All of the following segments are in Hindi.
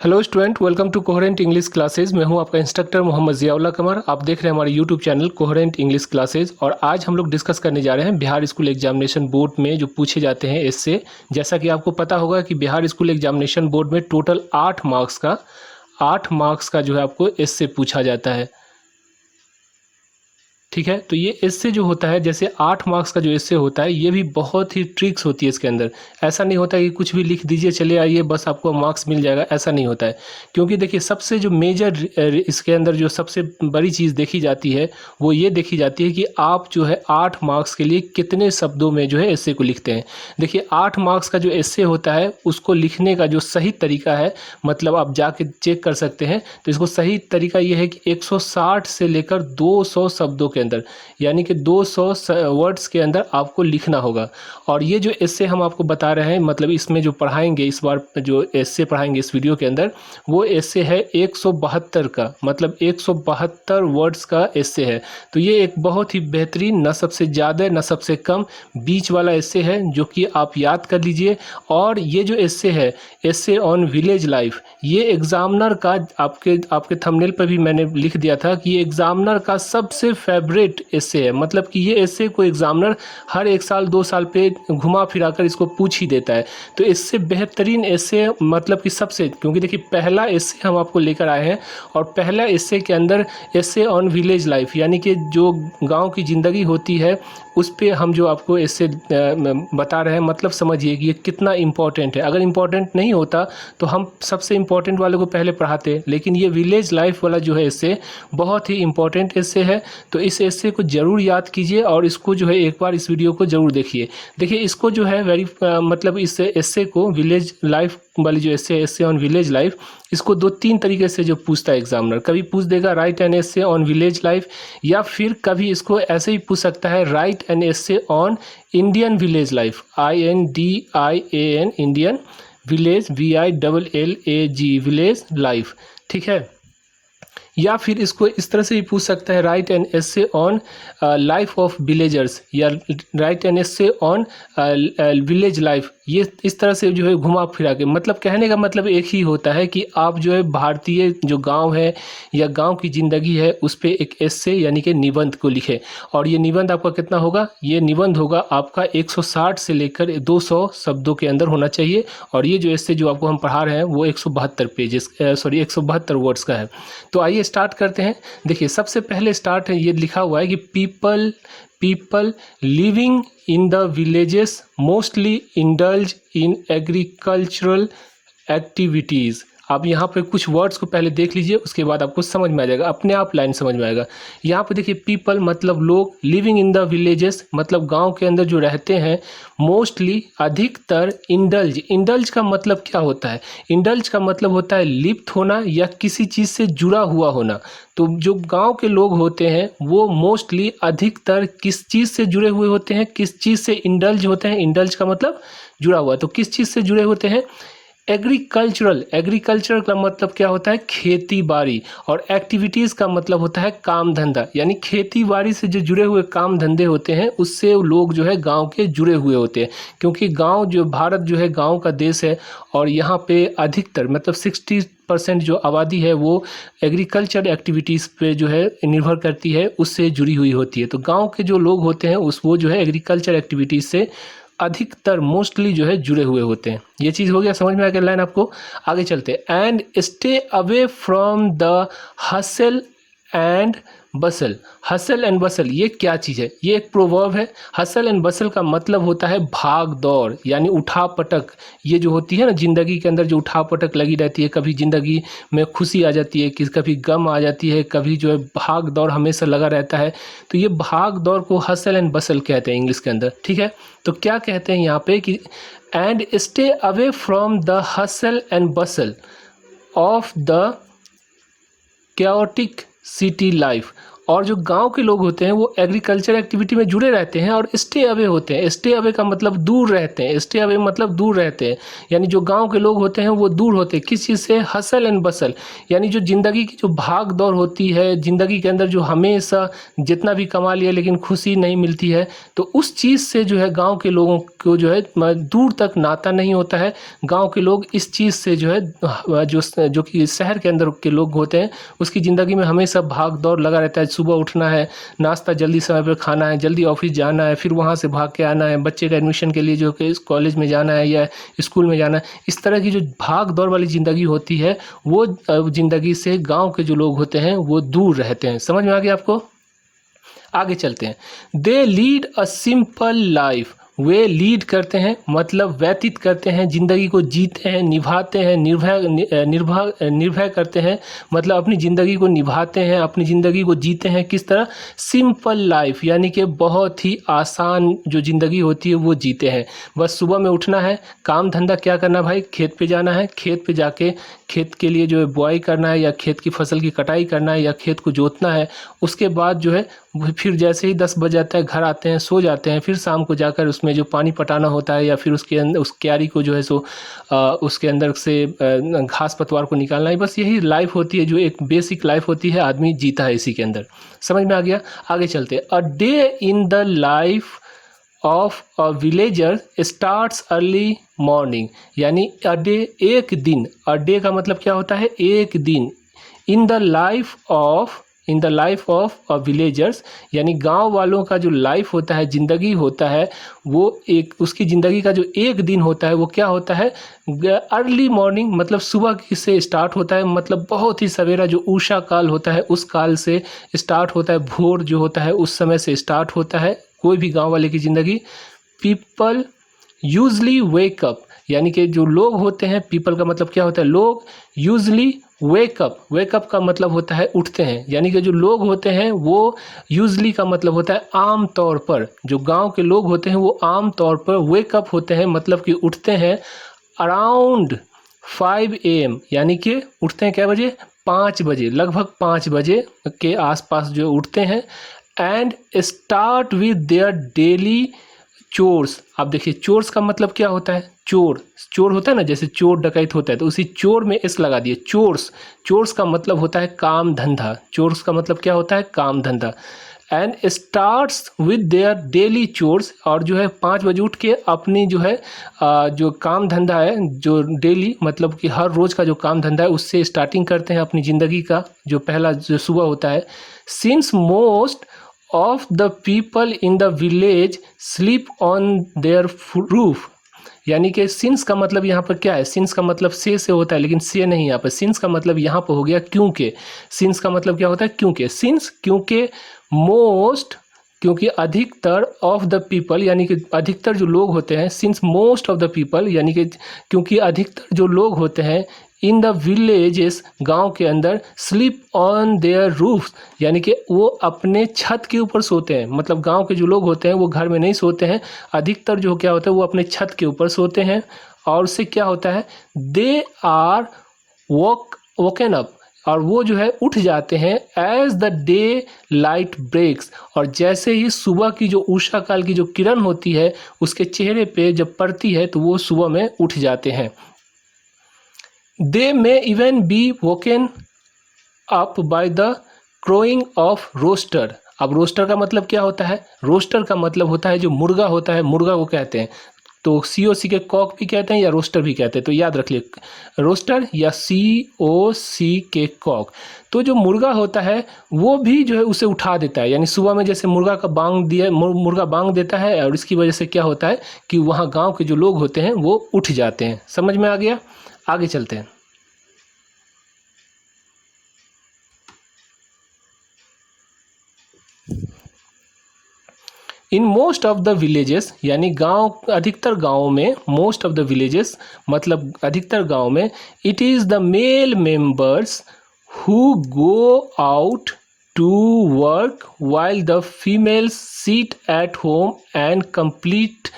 Hello student, welcome to coherent English classes. मैं हूं आपका इंस्ट्रक्टर मोहम्मद जियाउल्ला कमर। आप देख रहे हैं हमारे YouTube channel coherent English classes. और आज हम लोग डिस्कस करने जा रहे हैं बिहार स्कूल एग्जामिनेशन बोर्ड में जो पूछे जाते हैं इससे। जैसा कि आपको पता होगा कि बिहार स्कूल एग्जामिनेशन बोर्ड में टोटल 8 मार्क्स का जो है आपको इससे पूछा जाता है। ठीक है, तो ये इससे जो होता है, जैसे 8 मार्क्स का जो इससे होता है, ये भी बहुत ही ट्रिक्स होती है इसके अंदर। ऐसा नहीं होता कि कुछ भी लिख दीजिए चले आइए बस आपको मार्क्स मिल जाएगा, ऐसा नहीं होता है। क्योंकि देखिए सबसे जो मेजर इसके अंदर जो सबसे बड़ी चीज़ देखी जाती है वो ये देखी जाती है कि आप जो है 8 मार्क्स के लिए कितने शब्दों में जो है एस्से को लिखते हैं। देखिए 8 मार्क्स का जो एस्से होता है उसको लिखने का जो सही तरीका है, मतलब आप जाके चेक कर सकते हैं, तो इसको सही तरीका ये है कि 160 से लेकर 200 शब्दों के अंदर, यानी कि 200 वर्ड्स के अंदर आपको लिखना होगा। और ये जो एस्से हम आपको बता रहे हैं, मतलब इसमें जो पढ़ाएंगे इस बार, जो एस्से पढ़ाएंगे इस वीडियो के अंदर, वो एस्से है 172 का, मतलब 172 वर्ड्स का एस्से है। तो ये एक बहुत ही बेहतरीन, न सबसे ज़्यादा न सबसे कम, बीच वाला एस्से है जो कि आप याद कर लीजिए। और ये जो एस्से है, एस्से ऑन विलेज लाइफ, ये एग्जामिनर का, आपके थंबनेल पर भी मैंने लिख दिया था कि ये एग्जामिनर का सबसे फेवरेट एस्से है। मतलब कि ये एस्से को एग्जामिनर हर 1 साल 2 साल पे घुमा फिरा कर इसको पूछ ही देता है। तो इससे बेहतरीन एस्से, मतलब कि सबसे, क्योंकि देखिए पहला एस्से हम आपको लेकर आए हैं और पहला एस्से के अंदर एस्से ऑन विलेज लाइफ, यानी कि जो गांव की ज़िंदगी होती है उस पे हम जो आपको एस्से बता रहे हैं। मतलब समझिए कि ये कितना इम्पोर्टेंट है। अगर इम्पोर्टेंट नहीं होता तो हम सबसे इम्पोर्टेंट वाले को पहले पढ़ाते, लेकिन ये विलेज लाइफ वाला जो है एस्से बहुत ही इम्पोर्टेंट एस्से है। तो इस एस्से को ज़रूर याद कीजिए और इसको जो है एक बार इस वीडियो को ज़रूर देखिए। देखिए इसको जो है मतलब इस एस्से को, विलेज लाइफ वाली जो एस्से ऑन विलेज लाइफ, इसको 2-3 तरीके से जो पूछता है एग्जामिनर। कभी पूछ देगा write an essay on village life, या फिर कभी इसको ऐसे ही पूछ सकता है write an essay on Indian village life, INDIAN, Indian village, VILLAG, village life. ठीक है, या फिर इसको इस तरह से भी पूछ सकता है write an essay on life of villagers, या write an essay on village life. ये इस तरह से जो है घुमा फिरा के, मतलब कहने का मतलब एक ही होता है कि आप जो है भारतीय जो गांव है या गांव की ज़िंदगी है उस पर एक एस्से यानी कि निबंध को लिखे। और ये निबंध आपका कितना होगा? ये निबंध होगा आपका 160 से लेकर 200 शब्दों के अंदर होना चाहिए। और ये जो एस्से जो आपको हम पढ़ा रहे हैं वो 172 वर्ड्स का है। तो आइए स्टार्ट करते हैं। देखिए सबसे पहले स्टार्ट है, ये लिखा हुआ है कि people living in the villages mostly indulge in agricultural activities. आप यहाँ पे कुछ वर्ड्स को पहले देख लीजिए, उसके बाद आपको समझ में आ जाएगा, अपने आप लाइन समझ में आएगा। यहाँ पे देखिए पीपल मतलब लोग, लिविंग इन द विलेजेस मतलब गांव के अंदर जो रहते हैं, मोस्टली अधिकतर, इंडल्ज का मतलब क्या होता है? इंडल्ज का मतलब होता है लिप्त होना या किसी चीज़ से जुड़ा हुआ होना। तो जो गांव के लोग होते हैं वो मोस्टली अधिकतर किस चीज़ से जुड़े हुए होते हैं, किस चीज़ से इंडल्ज होते हैं? इंडल्ज का मतलब जुड़ा हुआ। तो किस चीज़ से जुड़े होते हैं? एग्रीकल्चर का मतलब क्या होता है? खेती बाड़ी। और एक्टिविटीज़ का मतलब होता है काम धंधा, यानी खेती बाड़ी से जो जुड़े हुए काम धंधे होते हैं उससे लोग जो है गांव के जुड़े हुए होते हैं। क्योंकि गांव जो, भारत जो है गांव का देश है और यहाँ पे अधिकतर मतलब 60% जो आबादी है वो एग्रीकल्चर एक्टिविटीज़ पे जो है निर्भर करती है, उससे जुड़ी हुई होती है। तो गाँव के जो लोग होते हैं वो जो है एग्रीकल्चर एक्टिविटीज़ से अधिकतर मोस्टली जो है जुड़े हुए होते हैं। ये चीज़ हो गया, समझ में आ गया लाइन आपको? आगे चलते हैं। And stay away from the hustle and Bansal. Hustle and बसल ये क्या चीज़ है? ये एक प्रोवर्ब है। हसल एंड बसल का मतलब होता है भाग दौड़, यानी उठा पटक। ये जो होती है ना ज़िंदगी के अंदर, जो उठा पटक लगी रहती है, कभी ज़िंदगी में खुशी आ जाती है, कभी गम आ जाती है, कभी जो है भाग दौड़ हमेशा लगा रहता है। तो ये भाग दौड़ को हसल एंड बसल कहते हैं इंग्लिश के अंदर। ठीक है, तो क्या कहते हैं यहाँ पे कि and stay away from the hustle and Bansal of the chaotic city life. और जो गांव के लोग होते हैं वो एग्रीकल्चर एक्टिविटी में जुड़े रहते हैं और स्टे अवे होते हैं। स्टे अवे का मतलब दूर रहते हैं, स्टे अवे मतलब दूर रहते हैं, यानी जो गांव के लोग होते हैं वो दूर होते हैं किस चीज़ से, हसल एंड बसल, यानी जो ज़िंदगी की जो भाग दौड़ होती है, ज़िंदगी के अंदर जो हमेशा जितना भी कमा लिया लेकिन खुशी नहीं मिलती है, तो उस चीज़ से जो है गांव के लोगों को जो है दूर तक नाता नहीं होता है। गांव के लोग इस चीज़ से जो है जो कि शहर के अंदर के लोग होते हैं उसकी ज़िंदगी में हमेशा भाग दौड़ लगा रहता है। सुबह उठना है, नाश्ता जल्दी समय पर खाना है, जल्दी ऑफिस जाना है, फिर वहाँ से भाग के आना है, बच्चे का एडमिशन के लिए जो कि कॉलेज में जाना है या स्कूल में जाना है। इस तरह की जो भाग दौड़ वाली ज़िंदगी होती है वो ज़िंदगी से गांव के जो लोग होते हैं वो दूर रहते हैं। समझ में आ गया आपको? आगे चलते हैं। They lead a simple life, way lead करते हैं मतलब व्यतीत करते हैं, ज़िंदगी को जीते हैं, निभाते हैं, निर्भय करते हैं, मतलब अपनी ज़िंदगी को निभाते हैं, अपनी ज़िंदगी को जीते हैं। किस तरह? सिंपल लाइफ, यानी कि बहुत ही आसान जो ज़िंदगी होती है वो जीते हैं। बस सुबह में उठना है, काम धंधा क्या करना भाई, खेत पे जाना है, खेत पे जाके खेत के लिए जो है बुआई करना है या खेत की फसल की कटाई करना है या खेत को जोतना है। उसके बाद जो है फिर जैसे ही 10 बज जाता है घर आते हैं, सो जाते हैं, फिर शाम को जाकर उसमें जो पानी पटाना होता है या फिर उसके अंदर उस क्यारी को जो है सो उसके अंदर से घास पतवार को निकालना है। बस यही लाइफ होती है, जो एक बेसिक लाइफ होती है, आदमी जीता है इसी के अंदर। समझ में आ गया? आगे चलते हैं। A day in the life of a villager starts early morning, यानी अ डे एक दिन, अ डे का मतलब क्या होता है? एक दिन। In the life of a villagers, यानी गांव वालों का जो लाइफ होता है, ज़िंदगी होता है, वो एक उसकी ज़िंदगी का जो एक दिन होता है वो क्या होता है? अर्ली मॉर्निंग, मतलब सुबह से स्टार्ट होता है, मतलब बहुत ही सवेरा जो उषा काल होता है उस काल से स्टार्ट होता है, भोर जो होता है उस समय से स्टार्ट होता है कोई भी गांव वाले की ज़िंदगी। पीपल यूजली वेक अप, यानी कि जो लोग होते हैं, पीपल का मतलब क्या होता है? लोग। यूजली वेकअप का मतलब होता है उठते हैं, यानी कि जो लोग होते हैं वो यूजली का मतलब होता है आम तौर पर, जो गांव के लोग होते हैं वो आम तौर पर वेकअप होते हैं, मतलब कि उठते हैं अराउंड 5 AM, यानी कि उठते हैं क्या बजे? 5 बजे, लगभग 5 बजे के आसपास जो उठते हैं। And start with their daily chores. आप देखिए चोर्स का मतलब क्या होता है? चोर, चोर होता है ना, जैसे चोर डकैत होता है, तो उसी चोर में एस लगा दिए, चोर्स। चोर्स का मतलब होता है काम धंधा, चोर्स का मतलब क्या होता है? काम धंधा। And starts with their daily chores, और जो है 5 बजे उठ के अपनी जो है जो काम धंधा है, जो डेली मतलब कि हर रोज़ का जो काम धंधा है उससे स्टार्टिंग करते हैं अपनी ज़िंदगी का, जो पहला जो सुबह होता है। Since most of the people in the village sleep on their roof, यानी कि सिंस का मतलब यहाँ पर क्या है? सिंस का मतलब से होता है, लेकिन से नहीं यहाँ पर। सिंस का मतलब यहाँ पर हो गया क्योंकि। सिंस का मतलब क्या होता है? क्योंकि। सिंस क्योंकि, मोस्ट क्योंकि अधिकतर, ऑफ द पीपल यानी कि अधिकतर जो लोग होते हैं। Since most of the people यानी कि क्योंकि अधिकतर जो लोग होते हैं इन द विलेजेस, गांव के अंदर, स्लीप ऑन देयर रूफ्स, यानी कि वो अपने छत के ऊपर सोते हैं। मतलब गांव के जो लोग होते हैं वो घर में नहीं सोते हैं, अधिकतर जो क्या होता है वो अपने छत के ऊपर सोते हैं। और उससे क्या होता है? दे आर वोकन अप, और वो जो है उठ जाते हैं as the day light breaks, और जैसे ही सुबह की जो उषा काल की जो किरण होती है उसके चेहरे पे जब पड़ती है तो वो सुबह में उठ जाते हैं। They may even be woken up by the crowing of rooster। अब रोस्टर का मतलब क्या होता है? रोस्टर का मतलब होता है जो मुर्गा होता है, मुर्गा को कहते हैं। तो COC के कॉक भी कहते हैं या रोस्टर भी कहते हैं, तो याद रख लिए रोस्टर या COC के कॉक। तो जो मुर्गा होता है वो भी जो है उसे उठा देता है, यानी सुबह में जैसे मुर्गा का बांग दिया, मुर्गा बांग देता है, और इसकी वजह से क्या होता है कि वहाँ गाँव के जो लोग होते हैं वो उठ जाते हैं। समझ में आ गया? आगे चलते हैं। In most of the villages, यानी गांव, अधिकतर गाँवों में, मोस्ट ऑफ द विलेजेस मतलब अधिकतर गाँव में, it is the male members who go out to work while the females sit at home and complete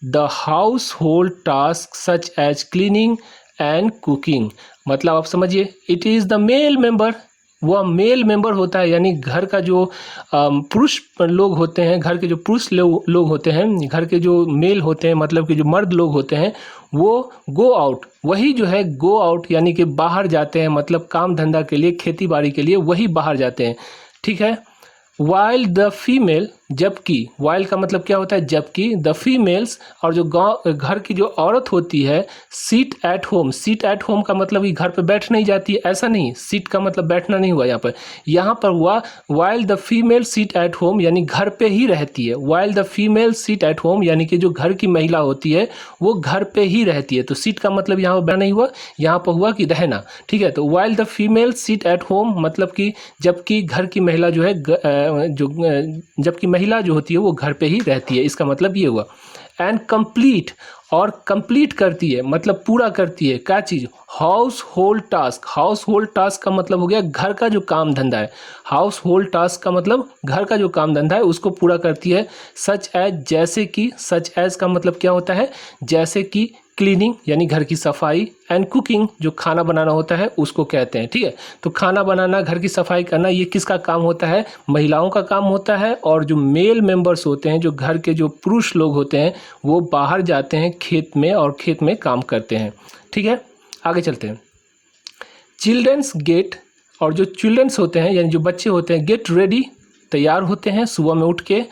the household task such as cleaning and cooking. मतलब आप समझिए, it is the male member, वह मेल मेंबर होता है, यानी घर का जो पुरुष लोग होते हैं, घर के जो पुरुष लोग होते हैं, घर के जो मेल होते हैं, मतलब कि जो मर्द लोग होते हैं, वो गो आउट, वही जो है गो आउट यानी कि बाहर जाते हैं, मतलब काम धंधा के लिए, खेती बाड़ी के लिए वही बाहर जाते हैं, ठीक है। वाइल द फीमेल, जबकि, वाइल का मतलब क्या होता है, जबकि, द फीमेल्स, और जो गाँव घर की जो औरत होती है, seat at home, seat at home का मतलब कि घर पे बैठ नहीं जाती है, ऐसा नहीं, सीट का मतलब बैठना नहीं हुआ यहाँ पर हुआ while the female seat at home, यानी घर पे ही रहती है। While the female seat at home यानी कि जो घर की महिला होती है वो घर पे ही रहती है, तो सीट का मतलब यहाँ पर बैठना नहीं हुआ, यहाँ पर हुआ कि रहना, ठीक है। तो while the female seat at home मतलब कि जबकि घर की महिला जो है जबकि महिला जो होती है वो घर पे ही रहती है, इसका मतलब ये हुआ। एंड कंप्लीट, और कंप्लीट करती है मतलब पूरा करती है, क्या चीज़, household task. Household task का मतलब हो गया घर का जो काम धंधा है, हाउस होल्ड टास्क का मतलब घर का जो काम धंधा है उसको पूरा करती है। सच एज, जैसे कि, सच एज का मतलब क्या होता है, जैसे कि, क्लीनिंग यानी घर की सफाई, एंड कुकिंग जो खाना बनाना होता है उसको कहते हैं, ठीक है। तो खाना बनाना, घर की सफाई करना, ये किसका काम होता है, महिलाओं का काम होता है। और जो मेल मेंबर्स होते हैं, जो घर के जो पुरुष लोग होते हैं, वो बाहर जाते हैं खेत में और खेत में काम करते हैं, ठीक है। आगे चलते हैं। चिल्ड्रंस गेट, और जो चिल्ड्रंस होते हैं यानी जो बच्चे होते हैं, गेट रेडी, तैयार होते हैं सुबह में उठ के,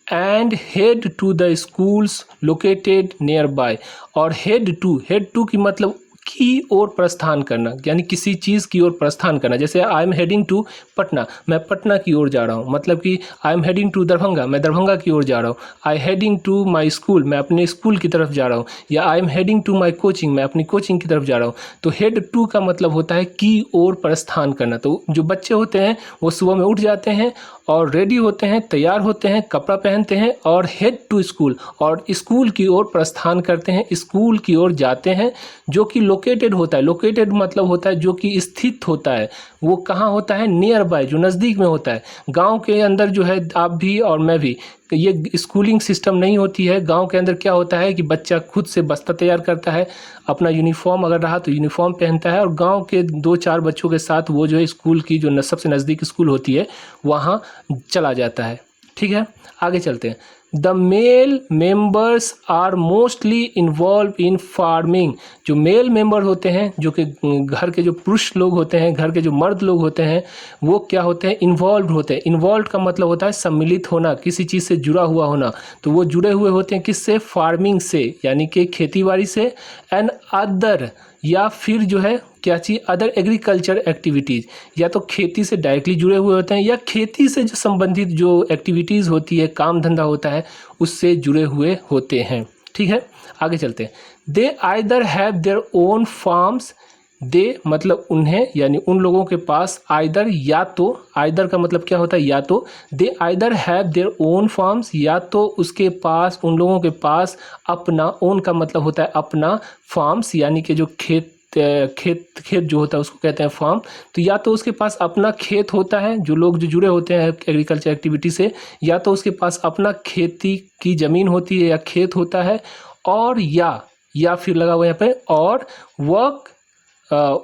and head to the schools located nearby, और हेड टू की मतलब की ओर प्रस्थान करना, यानी किसी चीज़ की ओर प्रस्थान करना। जैसे I am heading to Patna, मैं पटना की ओर जा रहा हूँ, मतलब कि I am heading to Darbhanga, मैं दरभंगा की ओर जा रहा हूँ। I heading to my school, मैं अपने स्कूल की तरफ जा रहा हूँ। या I am heading to my coaching, मैं अपनी कोचिंग की तरफ जा रहा हूँ। तो हेड टू का मतलब होता है की ओर प्रस्थान करना। तो जो बच्चे होते हैं वो सुबह में उठ जाते हैं और रेडी होते हैं, तैयार होते हैं, कपड़ा पहनते हैं और हेड टू स्कूल, और स्कूल की ओर प्रस्थान करते हैं, स्कूल की ओर जाते हैं, जो कि लोकेटेड होता है। लोकेटेड मतलब होता है जो कि स्थित होता है। वो कहाँ होता है, नियर बाय, जो नज़दीक में होता है। गांव के अंदर जो है आप भी और मैं भी, ये स्कूलिंग सिस्टम नहीं होती है। गांव के अंदर क्या होता है कि बच्चा खुद से बस्ता तैयार करता है, अपना यूनिफॉर्म अगर रहा तो यूनिफॉर्म पहनता है, और गांव के 2-4 बच्चों के साथ वो जो है स्कूल की जो सबसे नज़दीक स्कूल होती है वहाँ चला जाता है, ठीक है। आगे चलते हैं। The male members are mostly involve in farming, जो मेल मेंबर होते हैं, जो कि घर के जो पुरुष लोग होते हैं, घर के जो मर्द लोग होते हैं, वो क्या होते हैं, इन्वॉल्व होते हैं। इन्वॉल्व का मतलब होता है सम्मिलित होना, किसी चीज़ से जुड़ा हुआ होना। तो वो जुड़े हुए होते हैं किससे, फार्मिंग से, यानी कि खेती बाड़ी से, एंड अदर, या फिर जो है क्या चीज़, अदर एग्रीकल्चर एक्टिविटीज़, या तो खेती से डायरेक्टली जुड़े हुए होते हैं, या खेती से जो संबंधित जो एक्टिविटीज़ होती है, काम धंधा होता है, उससे जुड़े हुए होते हैं, ठीक है। आगे चलते हैं। They either have their own farms, they मतलब उन्हें, यानी उन लोगों के पास, आइदर या तो, आइदर का मतलब क्या होता है, या तो, they either have their own farms, या तो उसके पास, उन लोगों के पास अपना, ओन का मतलब होता है अपना, फार्म्स यानी कि जो खेत जो होता है उसको कहते हैं फार्म। तो या तो उसके पास अपना खेत होता है, जो लोग जो जुड़े होते हैं एग्रीकल्चर एक्टिविटी से, या तो उसके पास अपना खेती की ज़मीन होती है या खेत होता है, और या फिर लगा हुआ यहाँ पे, और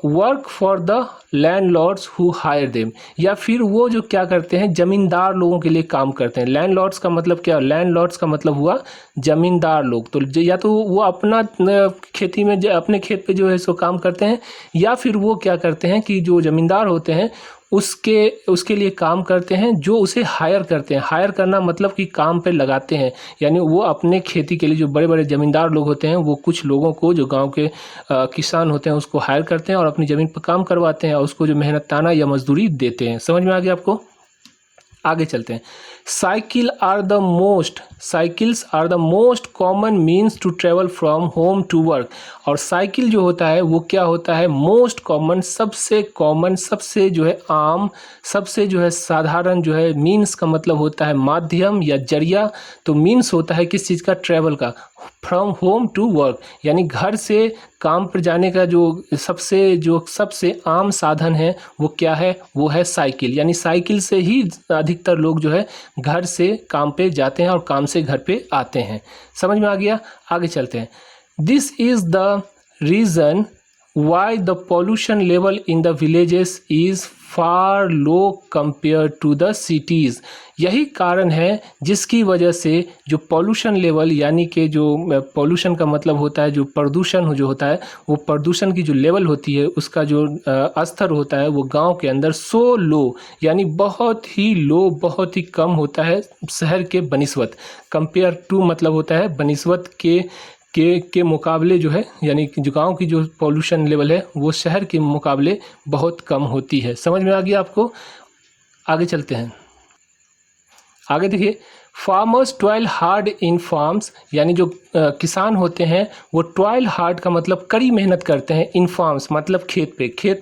work for the landlords who hire them, या फिर वो जो क्या करते हैं, जमींदार लोगों के लिए काम करते हैं। लैंडलॉर्ड्स का मतलब क्या, लैंडलॉर्ड्स का मतलब हुआ जमींदार लोग। तो या तो वो अपना खेती में अपने खेत पे जो है सो काम करते हैं, या फिर वो क्या करते हैं कि जो जमींदार होते हैं उसके लिए काम करते हैं, जो उसे हायर करते हैं। हायर करना मतलब कि काम पे लगाते हैं, यानी वो अपने खेती के लिए जो बड़े बड़े ज़मींदार लोग होते हैं वो कुछ लोगों को, जो गांव के किसान होते हैं, उसको हायर करते हैं और अपनी ज़मीन पर काम करवाते हैं और उसको जो मेहनताना या मजदूरी देते हैं। समझ में आ गया आपको। आगे चलते हैं। Cycles are the most common means to travel from home to work, और साइकिल जो होता है वो क्या होता है, मोस्ट कॉमन, सबसे जो है आम, सबसे जो है साधारण जो है, मीन्स का मतलब होता है माध्यम या जरिया। तो मीन्स होता है किस चीज़ का, ट्रेवल का, फ्रॉम होम टू वर्क, यानी घर से काम पर जाने का जो सबसे आम साधन है वो क्या है, वो है साइकिल। यानी साइकिल से ही अधिकतर लोग जो है घर से काम पे जाते हैं और काम से घर पे आते हैं। समझ में आ गया। आगे चलते हैं। This is the reason why the pollution level in the villages is far low compared to the cities। यही कारण है जिसकी वजह से जो पॉल्यूशन लेवल यानी कि जो पॉल्यूशन का मतलब होता है जो प्रदूषण जो होता है वो प्रदूषण की जो लेवल होती है उसका जो स्तर होता है वो गांव के अंदर सो लो यानी बहुत ही लो बहुत ही कम होता है शहर के बनिस्बत। कंपेयर टू मतलब होता है बनिस्बत के मुकाबले जो है यानी कि जो गाँव की जो पॉल्यूशन लेवल है वो शहर के मुकाबले बहुत कम होती है। समझ में आ गया आपको? आगे चलते हैं। आगे देखिए, farmers toil hard in farms यानी जो किसान होते हैं वो टॉयल हार्ड का मतलब कड़ी मेहनत करते हैं। इन फार्म्स मतलब खेत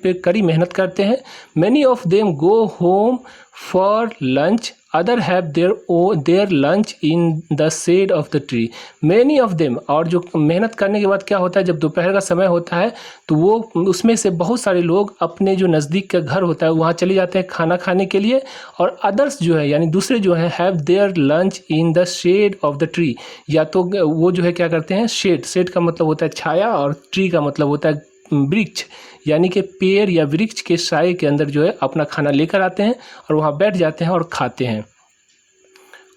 पे कड़ी मेहनत करते हैं। Many of them go home for lunch, other have their lunch in the shade of the tree. Many of them, और जो मेहनत करने के बाद क्या होता है जब दोपहर का समय होता है तो वो उसमें से बहुत सारे लोग अपने जो नज़दीक का घर होता है वहाँ चले जाते हैं खाना खाने के लिए, और अदर्स जो है यानी दूसरे जो हैं have their lunch in the shade of the tree. या तो वो जो है क्या करते हैं शेड का मतलब होता है छाया और ट्री का मतलब होता है वृक्ष, यानी कि पेड़ या वृक्ष के साए के अंदर जो है अपना खाना लेकर आते हैं और वहाँ बैठ जाते हैं और खाते हैं।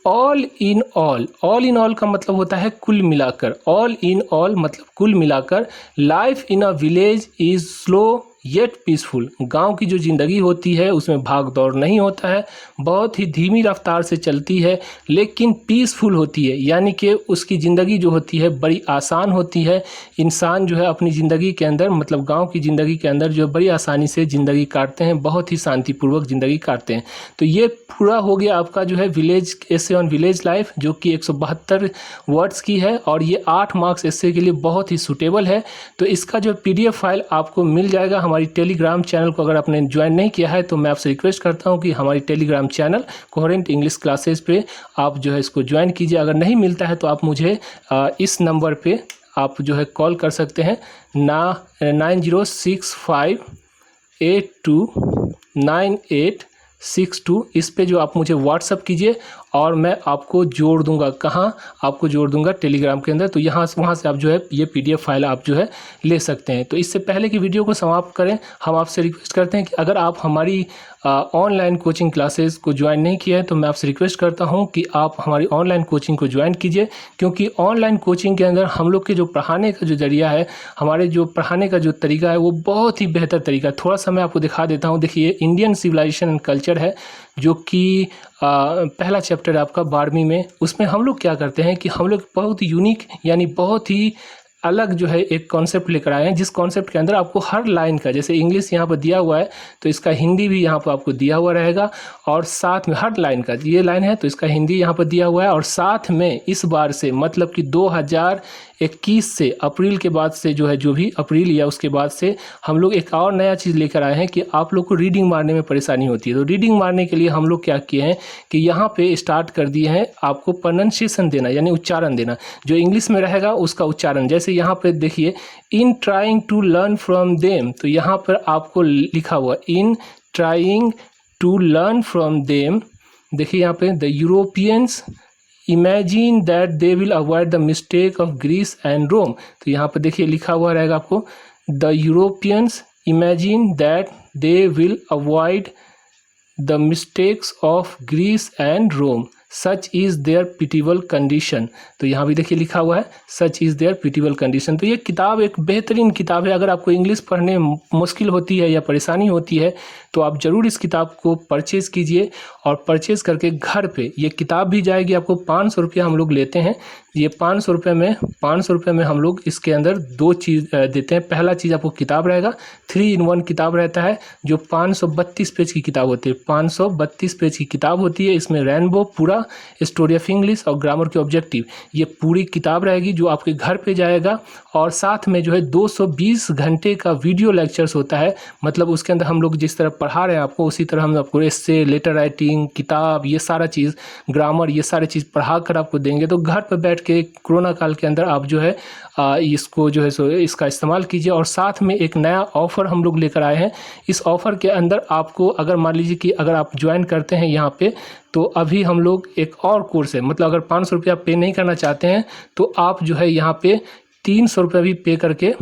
ऑल इन ऑल का मतलब होता है कुल मिलाकर। ऑल इन ऑल मतलब कुल मिलाकर life in a village is slow yet peaceful. गांव की जो ज़िंदगी होती है उसमें भाग दौड़ नहीं होता है, बहुत ही धीमी रफ्तार से चलती है लेकिन पीसफुल होती है, यानी कि उसकी ज़िंदगी जो होती है बड़ी आसान होती है। इंसान जो है अपनी ज़िंदगी के अंदर मतलब गांव की ज़िंदगी के अंदर जो बड़ी आसानी से ज़िंदगी काटते हैं, बहुत ही शांतिपूर्वक ज़िंदगी काटते हैं। तो ये पूरा हो गया आपका जो है village essay on village life, जो कि 172 वर्ड्स की है और ये 8 मार्क्स एसे के लिए बहुत ही सूटेबल है। तो इसका जो PDF फाइल आपको मिल जाएगा हमारी टेलीग्राम चैनल को। अगर आपने ज्वाइन नहीं किया है तो मैं आपसे रिक्वेस्ट करता हूं कि हमारी Telegram channel coherent English classes पे आप जो है इसको ज्वाइन कीजिए। अगर नहीं मिलता है तो आप मुझे इस नंबर पे आप जो है कॉल कर सकते हैं 9065829862। इस पे जो आप मुझे व्हाट्सअप कीजिए और मैं आपको जोड़ दूंगा। कहाँ? आपको जोड़ दूंगा टेलीग्राम के अंदर। तो वहाँ से आप जो है ये PDF फाइल आप जो है ले सकते हैं। तो इससे पहले कि वीडियो को समाप्त करें हम आपसे रिक्वेस्ट करते हैं कि अगर आप हमारी ऑनलाइन कोचिंग क्लासेस को ज्वाइन नहीं किया है तो मैं आपसे रिक्वेस्ट करता हूं कि आप हमारी ऑनलाइन कोचिंग को ज्वाइन कीजिए, क्योंकि ऑनलाइन कोचिंग के अंदर हम लोग के जो पढ़ाने का जो जरिया है, हमारे जो पढ़ाने का जो तरीका है वो बहुत ही बेहतर तरीका है। थोड़ा सा मैं आपको दिखा देता हूं। देखिए, इंडियन सिविलाइजेशन एंड कल्चर है जो कि पहला चैप्टर है आपका 12वीं में। उसमें हम लोग क्या करते हैं कि हम लोग बहुत यूनिक यानी बहुत ही अलग जो है एक कॉन्सेप्ट लेकर आए हैं, जिस कॉन्सेप्ट के अंदर आपको हर लाइन का, जैसे इंग्लिश यहाँ पर दिया हुआ है तो इसका हिंदी भी यहाँ पर आपको दिया हुआ रहेगा, और साथ में हर लाइन का, ये लाइन है तो इसका हिंदी यहाँ पर दिया हुआ है, और साथ में इस बार से मतलब कि 2021 से अप्रैल के बाद से जो है जो भी अप्रैल या उसके बाद से हम लोग एक और नया चीज़ लेकर आए हैं कि आप लोग को रीडिंग मारने में परेशानी होती है। तो रीडिंग मारने के लिए हम लोग क्या किए हैं कि यहाँ पे स्टार्ट कर दिए हैं आपको प्रोनाउंसिएशन देना, यानी उच्चारण देना। जो इंग्लिश में रहेगा उसका उच्चारण, जैसे यहाँ पे देखिए in trying to learn from them, तो यहाँ पर आपको लिखा हुआ in trying to learn from them. देखिए यहाँ पे the Europeans imagine that they will avoid the mistake of Greece and Rome. तो यहाँ पर देखिए लिखा हुआ रहेगा आपको the Europeans imagine that they will avoid the mistakes of Greece and Rome, such is their pitiable condition. तो यहाँ भी देखिए लिखा हुआ है सच इज़ देयर पिटिबल कंडीशन। तो ये किताब एक बेहतरीन किताब है। अगर आपको इंग्लिश पढ़ने मुश्किल होती है या परेशानी होती है तो आप ज़रूर इस किताब को परचेज़ कीजिए, और परचेज़ करके घर पे ये किताब भी जाएगी आपको। 500 रुपया हम लोग लेते हैं। ये 500 रुपये में हम लोग इसके अंदर 2 चीज़ देते हैं। पहला चीज़ आपको किताब रहेगा, 3 in 1 किताब रहता है जो 532 पेज की किताब होती है। 532 पेज की किताब होती है। इसमें रेनबो पूरा, स्टोरी ऑफ इंग्लिश और ग्रामर के ऑब्जेक्टिव, ये पूरी किताब रहेगी जो आपके घर पे जाएगा। और साथ में जो है 220 घंटे का वीडियो लेक्चर्स होता है। मतलब उसके अंदर हम लोग जिस तरह पढ़ा रहे हैं आपको उसी तरह हम आपको एस्से, लेटर राइटिंग, किताब, ये सारा चीज़, ग्रामर, ये सारी चीज़ पढ़ा कर आपको देंगे। तो घर पर बैठ के कोरोना काल के अंदर आप जो है इसको जो है सो इसका इस्तेमाल कीजिए। और साथ में एक नया ऑफ़र हम लोग लेकर आए हैं। इस ऑफ़र के अंदर आपको अगर मान लीजिए कि अगर आप ज्वाइन करते हैं यहाँ पे, तो अभी हम लोग एक और कोर्स है, मतलब अगर 500 रुपया पे नहीं करना चाहते हैं तो आप जो है यहाँ पे 300 रुपया भी पे करके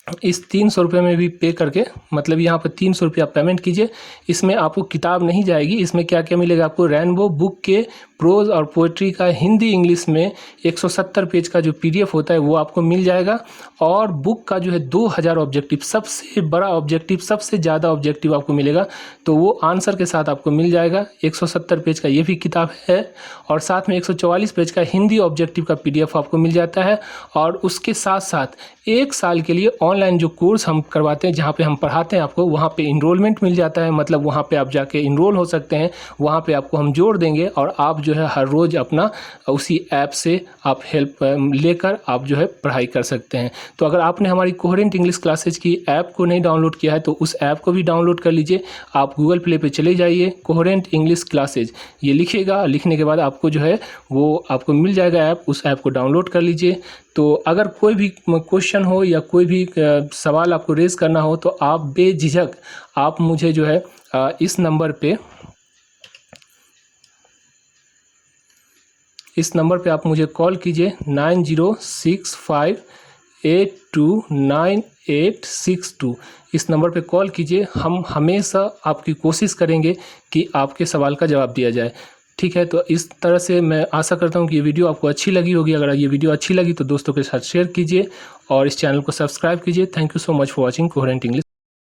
इस 300 रुपये में भी पे करके, मतलब यहाँ पर 300 रुपये आप पेमेंट कीजिए। इसमें आपको किताब नहीं जाएगी, इसमें क्या क्या मिलेगा आपको, रेनबो बुक के प्रोज और पोइट्री का हिंदी इंग्लिश में 170 पेज का जो PDF होता है वो आपको मिल जाएगा। और बुक का जो है 2000 ऑब्जेक्टिव, सबसे बड़ा ऑब्जेक्टिव, सबसे ज़्यादा ऑब्जेक्टिव आपको मिलेगा, तो वो आंसर के साथ आपको मिल जाएगा। 170 पेज का ये भी किताब है, और साथ में 144 पेज का हिंदी ऑब्जेक्टिव का PDF आपको मिल जाता है। और उसके साथ साथ 1 साल के लिए ऑनलाइन जो कोर्स हम करवाते हैं, जहाँ पे हम पढ़ाते हैं आपको, वहाँ पे इनरोलमेंट मिल जाता है, मतलब वहाँ पे आप जाके इनरोल हो सकते हैं। वहाँ पे आपको हम जोड़ देंगे और आप जो है हर रोज़ अपना उसी ऐप से आप हेल्प लेकर आप जो है पढ़ाई कर सकते हैं। तो अगर आपने हमारी कोहेरेंट इंग्लिश क्लासेज की ऐप को नहीं डाउनलोड किया है तो उस ऐप को भी डाउनलोड कर लीजिए। आप गूगल प्ले पे चले जाइए, कोहेरेंट इंग्लिश क्लासेज ये लिखिएगा, लिखने के बाद आपको जो है वो आपको मिल जाएगा ऐप, उस ऐप को डाउनलोड कर लीजिए। तो अगर कोई भी क्वेश्चन हो या कोई भी सवाल आपको रेज़ करना हो तो आप बेझिझक आप मुझे जो है इस नंबर पे आप मुझे कॉल कीजिए 9065829862। इस नंबर पे कॉल कीजिए, हम हमेशा आपकी कोशिश करेंगे कि आपके सवाल का जवाब दिया जाए। ठीक है, तो इस तरह से मैं आशा करता हूँ कि ये वीडियो आपको अच्छी लगी होगी। अगर ये वीडियो अच्छी लगी तो दोस्तों के साथ शेयर कीजिए और इस चैनल को सब्सक्राइब कीजिए। Thank you so much for watching coherent English.